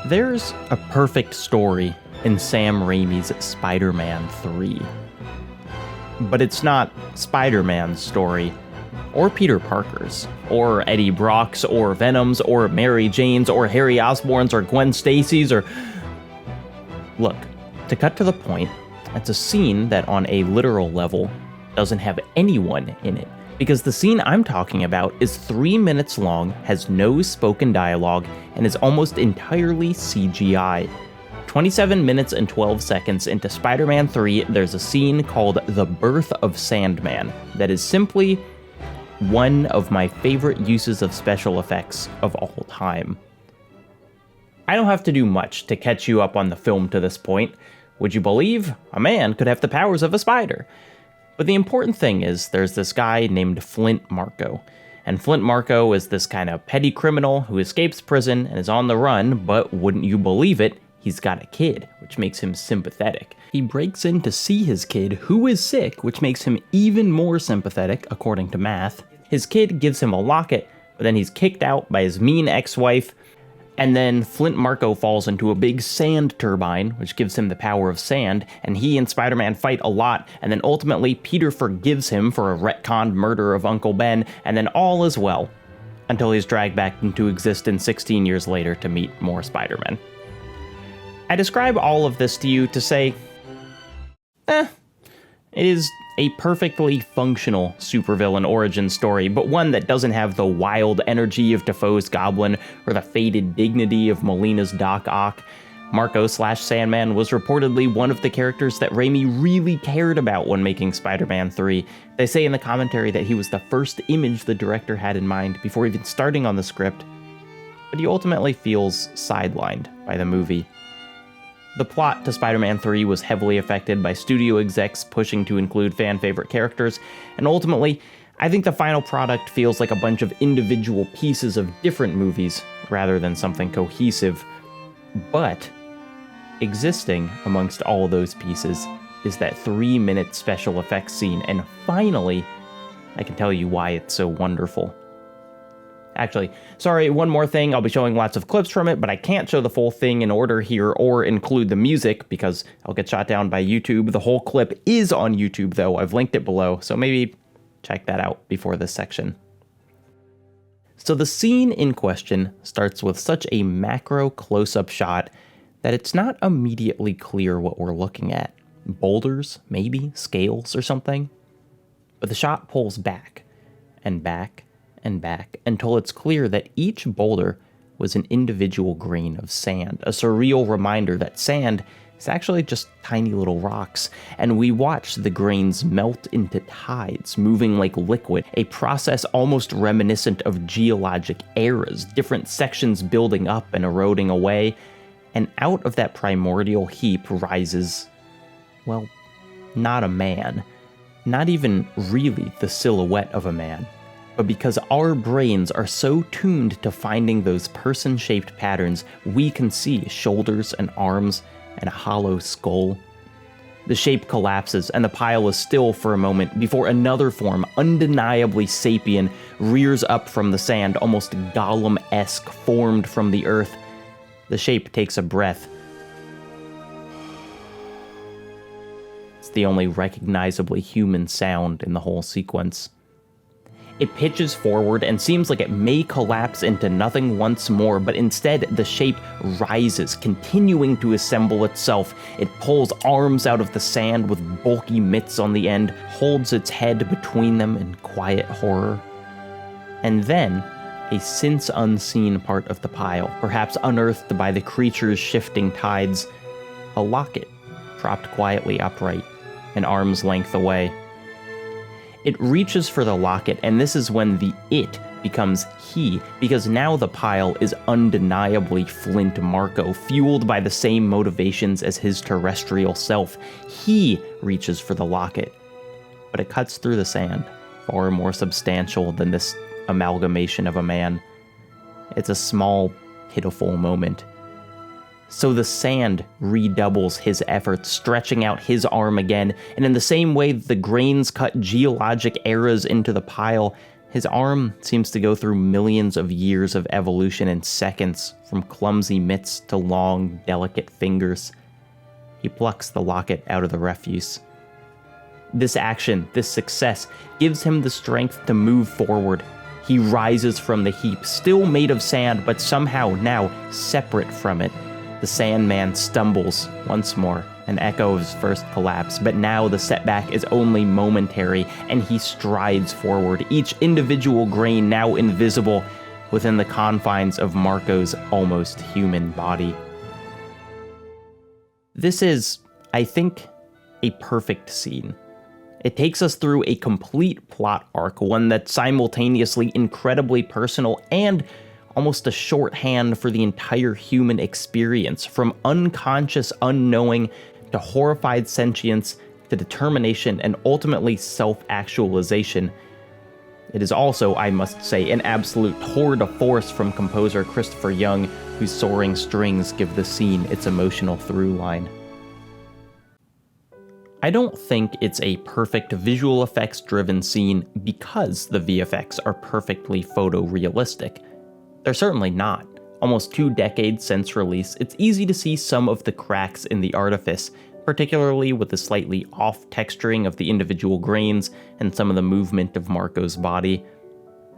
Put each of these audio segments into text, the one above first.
There's a perfect story in Sam Raimi's Spider-Man 3. But it's not Spider-Man's story, or Peter Parker's, or Eddie Brock's, or Venom's, or Mary Jane's, or Harry Osborn's, or Gwen Stacy's, or... Look, to cut to the point, it's a scene that on a literal level doesn't have anyone in it. Because the scene I'm talking about is 3 minutes long, has no spoken dialogue, and is almost entirely CGI. 27 minutes and 12 seconds into Spider-Man 3, there's a scene called The Birth of Sandman that is simply one of my favorite uses of special effects of all time. I don't have to do much to catch you up on the film to this point. Would you believe a man could have the powers of a spider? But the important thing is there's this guy named Flint Marko. And Flint Marko is this kind of petty criminal who escapes prison and is on the run, but wouldn't you believe it, he's got a kid, which makes him sympathetic. He breaks in to see his kid, who is sick, which makes him even more sympathetic, according to math. His kid gives him a locket, but then he's kicked out by his mean ex-wife, and then Flint Marko falls into a big sand turbine, which gives him the power of sand, and he and Spider-Man fight a lot, and then ultimately Peter forgives him for a retconned murder of Uncle Ben, and then all is well, until he's dragged back into existence 16 years later to meet more Spider-Men. I describe all of this to you to say, it is a perfectly functional supervillain origin story, but one that doesn't have the wild energy of Defoe's Goblin or the faded dignity of Molina's Doc Ock. Marko/Sandman was reportedly one of the characters that Raimi really cared about when making Spider-Man 3. They say in the commentary that he was the first image the director had in mind before even starting on the script, but he ultimately feels sidelined by the movie. The plot to Spider-Man 3 was heavily affected by studio execs pushing to include fan-favorite characters, and ultimately, I think the final product feels like a bunch of individual pieces of different movies, rather than something cohesive. But, existing amongst all those pieces is that 3-minute special effects scene, and finally, I can tell you why it's so wonderful. Actually, sorry, one more thing, I'll be showing lots of clips from it, but I can't show the full thing in order here or include the music because I'll get shot down by YouTube. The whole clip is on YouTube though, I've linked it below, so maybe check that out before this section. So the scene in question starts with such a macro close-up shot that it's not immediately clear what we're looking at. Boulders, maybe, scales or something. But the shot pulls back, and back, and back, until it's clear that each boulder was an individual grain of sand, a surreal reminder that sand is actually just tiny little rocks, and we watch the grains melt into tides, moving like liquid, a process almost reminiscent of geologic eras, different sections building up and eroding away, and out of that primordial heap rises, well, not a man, not even really the silhouette of a man. But because our brains are so tuned to finding those person-shaped patterns, we can see shoulders and arms and a hollow skull. The shape collapses and the pile is still for a moment before another form, undeniably sapien, rears up from the sand, almost Gollum-esque, formed from the earth. The shape takes a breath. It's the only recognizably human sound in the whole sequence. It pitches forward and seems like it may collapse into nothing once more, but instead the shape rises, continuing to assemble itself. It pulls arms out of the sand with bulky mitts on the end, holds its head between them in quiet horror. And then, a since unseen part of the pile, perhaps unearthed by the creature's shifting tides, a locket, propped quietly upright, an arm's length away. It reaches for the locket, and this is when the it becomes he, because now the pile is undeniably Flint Marko, fueled by the same motivations as his terrestrial self. He reaches for the locket, but it cuts through the sand, far more substantial than this amalgamation of a man. It's a small, pitiful moment. So the sand redoubles his efforts, stretching out his arm again, and in the same way the grains cut geologic eras into the pile, His arm seems to go through millions of years of evolution in seconds, from clumsy mitts to long, delicate fingers. He plucks the locket out of the refuse. This action, this success, gives him the strength to move forward. He rises from the heap, still made of sand, but somehow now separate from it. The Sandman stumbles once more, an echo of his first collapse, but now the setback is only momentary, and he strides forward, each individual grain now invisible within the confines of Marco's almost human body. This is, I think, a perfect scene. It takes us through a complete plot arc, one that's simultaneously incredibly personal and almost a shorthand for the entire human experience, from unconscious unknowing to horrified sentience to determination and ultimately self-actualization. It is also, I must say, an absolute tour de force from composer Christopher Young, whose soaring strings give the scene its emotional through line. I don't think it's a perfect visual effects driven scene because the VFX are perfectly photorealistic. They're certainly not. Almost 2 decades since release, it's easy to see some of the cracks in the artifice, particularly with the slightly off texturing of the individual grains and some of the movement of Marco's body.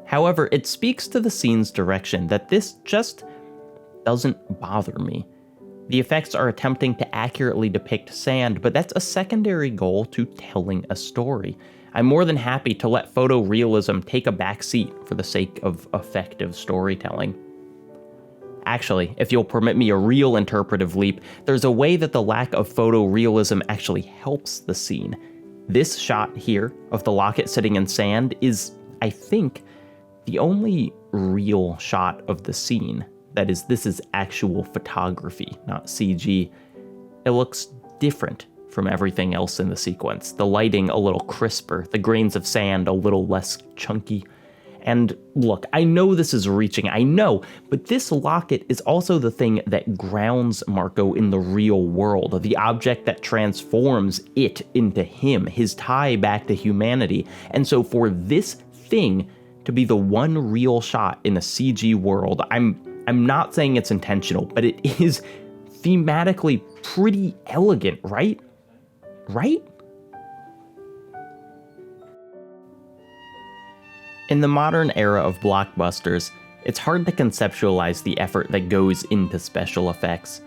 However, it speaks to the scene's direction that this just doesn't bother me. The effects are attempting to accurately depict sand, but that's a secondary goal to telling a story. I'm more than happy to let photorealism take a backseat for the sake of effective storytelling. Actually, if you'll permit me a real interpretive leap, there's a way that the lack of photorealism actually helps the scene. This shot here of the locket sitting in sand is, I think, the only real shot of the scene. That is, this is actual photography, not CG. It looks different from everything else in the sequence. The lighting a little crisper, the grains of sand a little less chunky. And look, I know this is reaching, I know, but this locket is also the thing that grounds Marco in the real world, the object that transforms it into him, his tie back to humanity. And so for this thing to be the one real shot in a CG world, I'm not saying it's intentional, but it is thematically pretty elegant, right? Right? In the modern era of blockbusters, it's hard to conceptualize the effort that goes into special effects.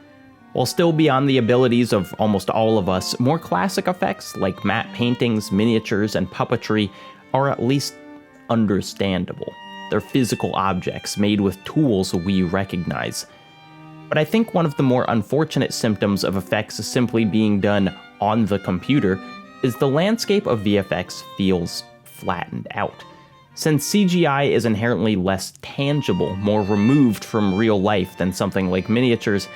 While still beyond the abilities of almost all of us, more classic effects like matte paintings, miniatures, and puppetry are at least understandable. They're physical objects made with tools we recognize. But I think one of the more unfortunate symptoms of effects simply being done on the computer is the landscape of VFX feels flattened out. Since CGI is inherently less tangible, more removed from real life than something like miniatures,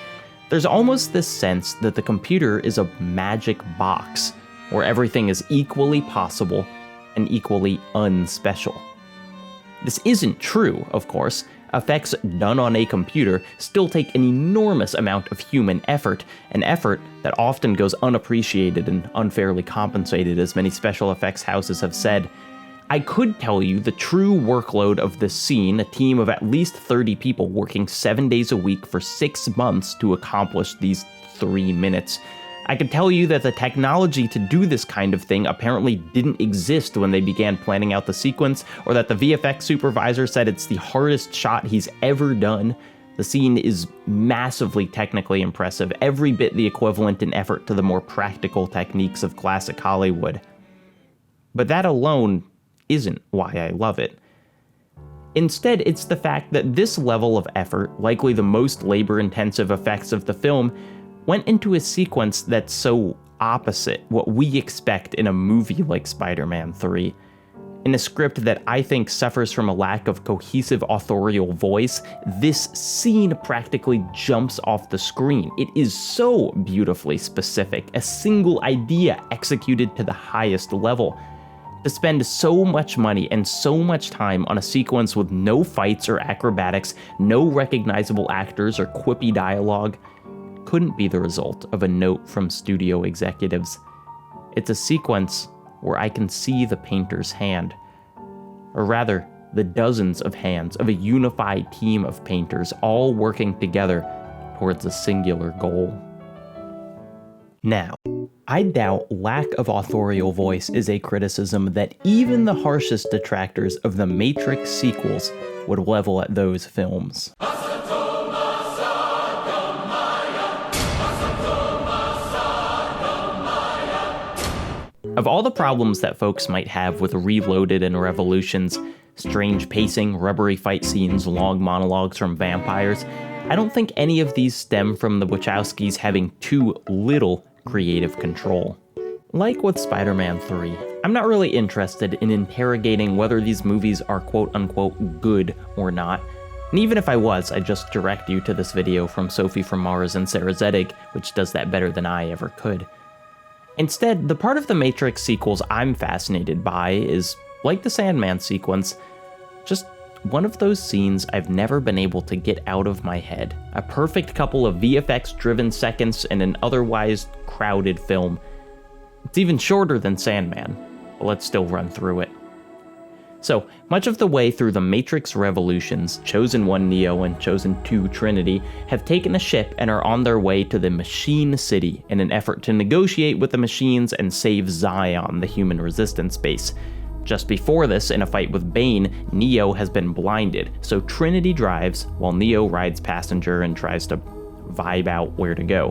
there's almost this sense that the computer is a magic box, where everything is equally possible and equally unspecial. This isn't true, of course. Effects done on a computer still take an enormous amount of human effort, an effort that often goes unappreciated and unfairly compensated, as many special effects houses have said. I could tell you the true workload of this scene, a team of at least 30 people working 7 days a week for 6 months to accomplish these 3 minutes. I could tell you that the technology to do this kind of thing apparently didn't exist when they began planning out the sequence, or that the VFX supervisor said it's the hardest shot he's ever done. The scene is massively technically impressive, every bit the equivalent in effort to the more practical techniques of classic Hollywood. But that alone isn't why I love it. Instead, it's the fact that this level of effort, likely the most labor-intensive effects of the film, went into a sequence that's so opposite what we expect in a movie like Spider-Man 3. In a script that I think suffers from a lack of cohesive authorial voice, this scene practically jumps off the screen. It is so beautifully specific, a single idea executed to the highest level. To spend so much money and so much time on a sequence with no fights or acrobatics, no recognizable actors or quippy dialogue, couldn't be the result of a note from studio executives. It's a sequence where I can see the painter's hand. Or rather, the dozens of hands of a unified team of painters all working together towards a singular goal. Now, I doubt lack of authorial voice is a criticism that even the harshest detractors of the Matrix sequels would level at those films. Of all the problems that folks might have with Reloaded and Revolutions, strange pacing, rubbery fight scenes, long monologues from vampires, I don't think any of these stem from the Wachowskis having too little creative control. Like with Spider-Man 3, I'm not really interested in interrogating whether these movies are quote-unquote good or not. And even if I was, I'd just direct you to this video from Sophie from Mars and Sarah Zedig, which does that better than I ever could. Instead, the part of the Matrix sequels I'm fascinated by is, like the Sandman sequence, just one of those scenes I've never been able to get out of my head. A perfect couple of VFX-driven seconds in an otherwise crowded film. It's even shorter than Sandman, but let's still run through it. So, much of the way through the Matrix Revolutions, Chosen 1 Neo and Chosen 2 Trinity have taken a ship and are on their way to the Machine City in an effort to negotiate with the machines and save Zion, the human resistance base. Just before this, in a fight with Bane, Neo has been blinded, so Trinity drives while Neo rides passenger and tries to vibe out where to go.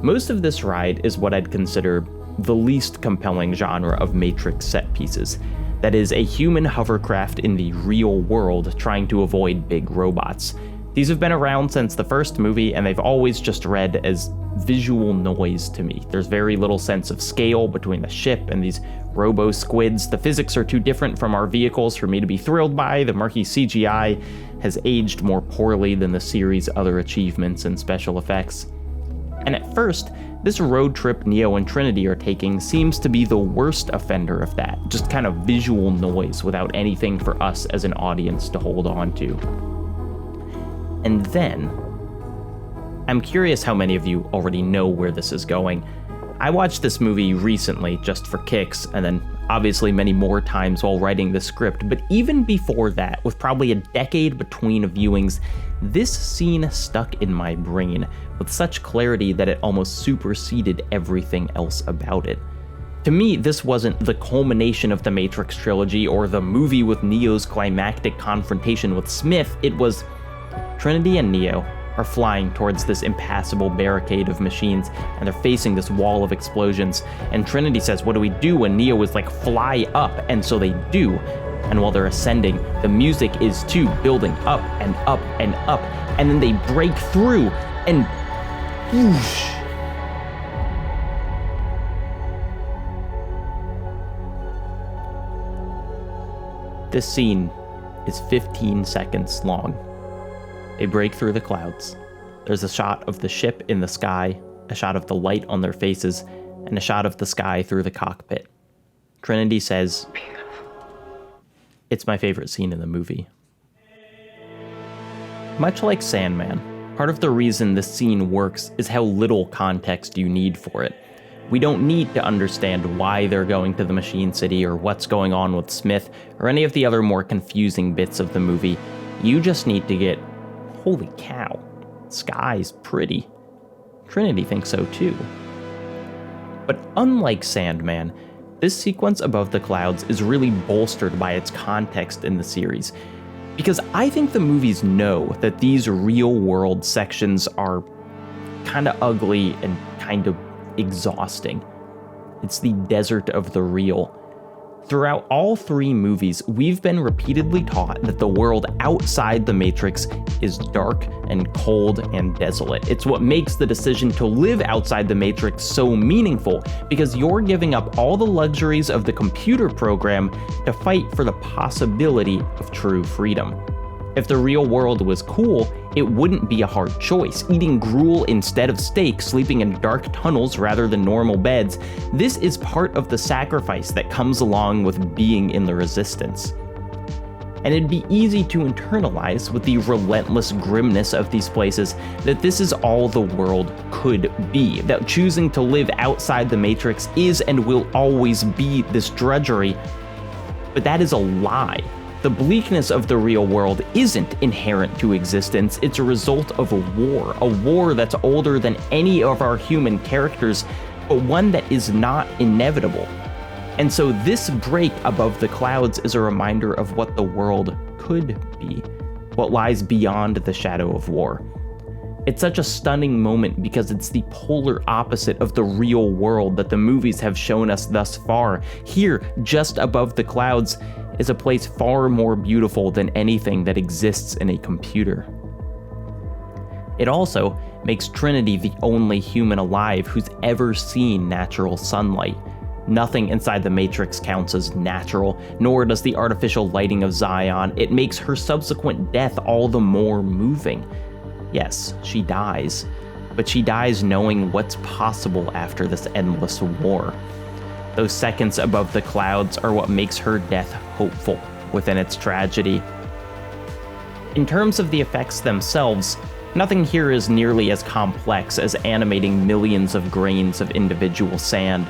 Most of this ride is what I'd consider the least compelling genre of Matrix set pieces. That is, a human hovercraft in the real world trying to avoid big robots. These have been around since the first movie, and they've always just read as visual noise to me. There's very little sense of scale between the ship and these robo-squids. The physics are too different from our vehicles for me to be thrilled by. The murky CGI has aged more poorly than the series' other achievements in special effects. And at first, this road trip Neo and Trinity are taking seems to be the worst offender of that, just kind of visual noise without anything for us as an audience to hold on to. And then, I'm curious how many of you already know where this is going. I watched this movie recently just for kicks, and then obviously many more times while writing the script, but even before that, with probably a decade between viewings, this scene stuck in my brain with such clarity that it almost superseded everything else about it. To me, this wasn't the culmination of the Matrix trilogy or the movie with Neo's climactic confrontation with Smith. It was Trinity and Neo are flying towards this impassable barricade of machines, and they're facing this wall of explosions, and Trinity says, "What do we do?" And Neo is like, "Fly up," and so they do. And while they're ascending, the music is too, building up and up and up, and then they break through, and whoosh. This scene is 15 seconds long. They break through the clouds. There's a shot of the ship in the sky, a shot of the light on their faces, and a shot of the sky through the cockpit. Trinity says, "It's my favorite scene in the movie." Much like Sandman, part of the reason this scene works is how little context you need for it. We don't need to understand why they're going to the Machine City or what's going on with Smith or any of the other more confusing bits of the movie. You just need to get, holy cow, sky's pretty. Trinity thinks so too. But unlike Sandman, this sequence above the clouds is really bolstered by its context in the series. Because I think the movies know that these real-world sections are kind of ugly and kind of exhausting. It's the desert of the real. Throughout all three movies, we've been repeatedly taught that the world outside the Matrix is dark and cold and desolate. It's what makes the decision to live outside the Matrix so meaningful, because you're giving up all the luxuries of the computer program to fight for the possibility of true freedom. If the real world was cool, it wouldn't be a hard choice. Eating gruel instead of steak, sleeping in dark tunnels rather than normal beds, this is part of the sacrifice that comes along with being in the Resistance. And it'd be easy to internalize with the relentless grimness of these places that this is all the world could be, that choosing to live outside the Matrix is and will always be this drudgery. But that is a lie. The bleakness of the real world isn't inherent to existence, it's a result of a war that's older than any of our human characters, but one that is not inevitable. And so this break above the clouds is a reminder of what the world could be, what lies beyond the shadow of war. It's such a stunning moment because it's the polar opposite of the real world that the movies have shown us thus far. Here, just above the clouds, is a place far more beautiful than anything that exists in a computer. It also makes Trinity the only human alive who's ever seen natural sunlight. Nothing inside the Matrix counts as natural, nor does the artificial lighting of Zion. It makes her subsequent death all the more moving. Yes, she dies, but she dies knowing what's possible after this endless war. Those seconds above the clouds are what makes her death hopeful within its tragedy. In terms of the effects themselves, nothing here is nearly as complex as animating millions of grains of individual sand.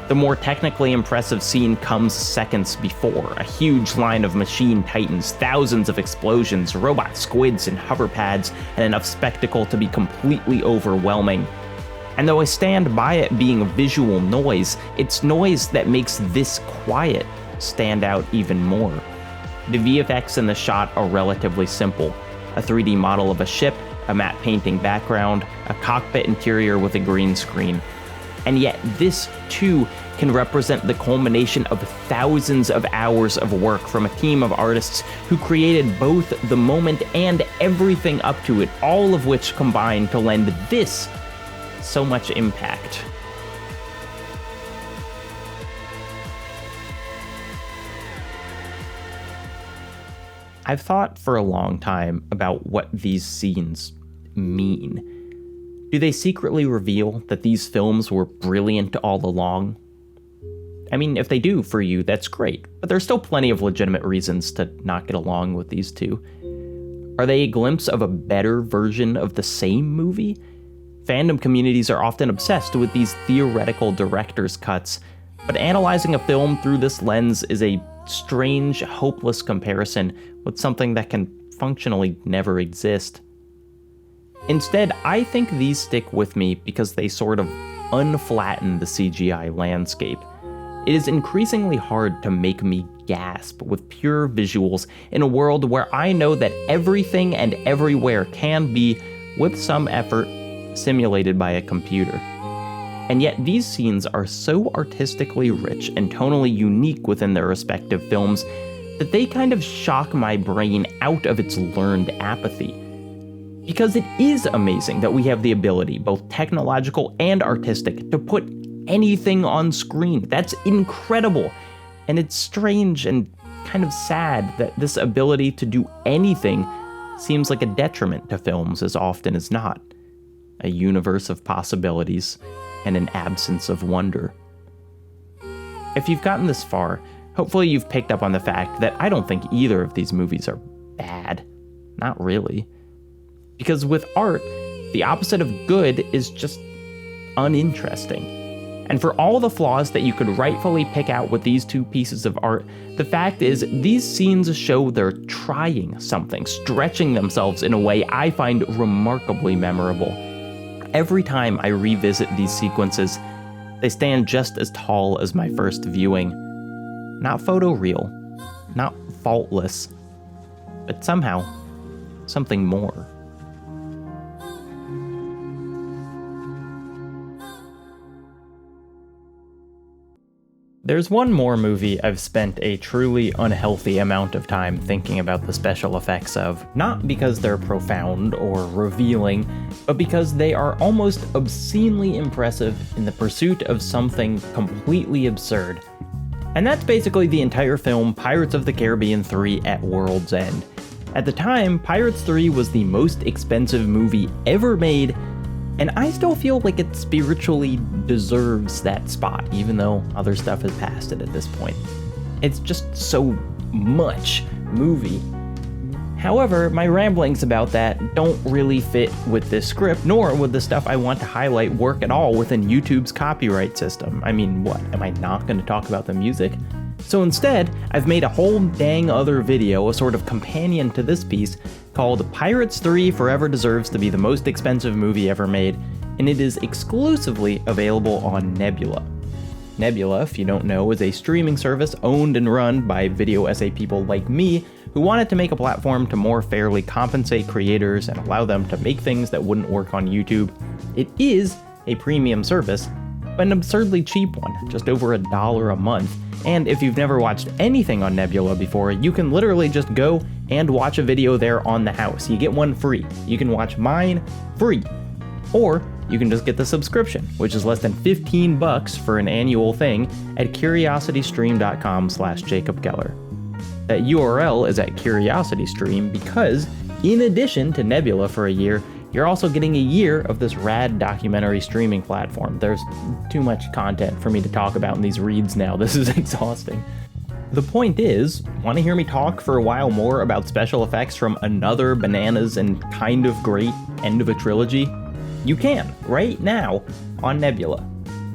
The more technically impressive scene comes seconds before. A huge line of machine titans, thousands of explosions, robot squids and hover pads, and enough spectacle to be completely overwhelming. And though I stand by it being visual noise, it's noise that makes this quiet stand out even more. The VFX in the shot are relatively simple. A 3D model of a ship, a matte painting background, a cockpit interior with a green screen. And yet this, too, can represent the culmination of thousands of hours of work from a team of artists who created both the moment and everything up to it, all of which combine to lend this so much impact. I've thought for a long time about what these scenes mean. Do they secretly reveal that these films were brilliant all along? I mean, if they do for you, that's great, but there's still plenty of legitimate reasons to not get along with these two. Are they a glimpse of a better version of the same movie? Fandom communities are often obsessed with these theoretical director's cuts, but analyzing a film through this lens is a strange, hopeless comparison with something that can functionally never exist. Instead, I think these stick with me because they sort of unflatten the CGI landscape. It is increasingly hard to make me gasp with pure visuals in a world where I know that everything and everywhere can be, with some effort, simulated by a computer. And yet these scenes are so artistically rich and tonally unique within their respective films that they kind of shock my brain out of its learned apathy. Because it is amazing that we have the ability, both technological and artistic, to put anything on screen. That's incredible. And it's strange and kind of sad that this ability to do anything seems like a detriment to films as often as not. A universe of possibilities and an absence of wonder. If you've gotten this far, hopefully you've picked up on the fact that I don't think either of these movies are bad. Not really. Because with art, the opposite of good is just uninteresting. And for all the flaws that you could rightfully pick out with these two pieces of art, the fact is these scenes show they're trying something, stretching themselves in a way I find remarkably memorable. Every time I revisit these sequences, they stand just as tall as my first viewing. Not photoreal, not faultless, but somehow something more. There's one more movie I've spent a truly unhealthy amount of time thinking about the special effects of, not because they're profound or revealing, but because they are almost obscenely impressive in the pursuit of something completely absurd. And that's basically the entire film Pirates of the Caribbean 3 at World's End. At the time, Pirates 3 was the most expensive movie ever made, and I still feel like it spiritually deserves that spot, even though other stuff has passed it at this point. It's just so much movie. However, my ramblings about that don't really fit with this script, nor would the stuff I want to highlight work at all within YouTube's copyright system. I mean, what, am I not going to talk about the music? So instead, I've made a whole dang other video, a sort of companion to this piece, called Pirates 3 Forever Deserves to be the Most Expensive Movie Ever Made, and it is exclusively available on Nebula. Nebula, if you don't know, is a streaming service owned and run by video essay people like me who wanted to make a platform to more fairly compensate creators and allow them to make things that wouldn't work on YouTube. It is a premium service, but an absurdly cheap one, just over $1 a month. And if you've never watched anything on Nebula before, you can literally just go and watch a video there on the house. You get one free. You can watch mine free. Or you can just get the subscription, which is less than $15 for an annual thing at curiositystream.com/Jacob Geller. That URL is at CuriosityStream because, in addition to Nebula for a year, you're also getting a year of this rad documentary streaming platform. There's too much content for me to talk about in these reads now. This is exhausting. The point is, want to hear me talk for a while more about special effects from another bananas and kind of great end of a trilogy? You can, right now, on Nebula.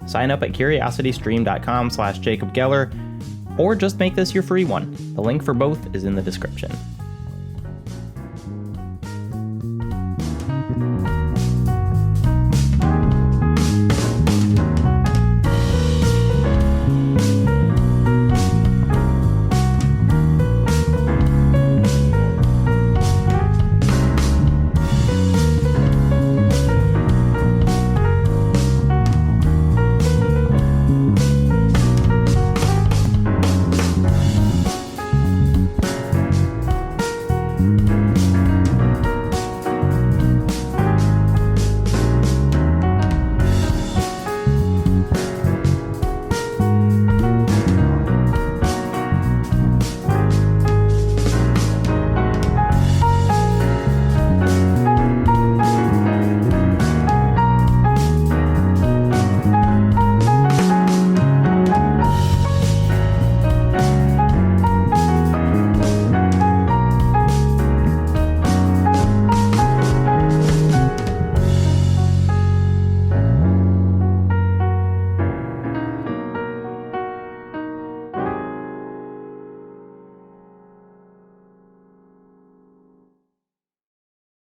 Sign up at curiositystream.com/Jacob Geller, or just make this your free one. The link for both is in the description.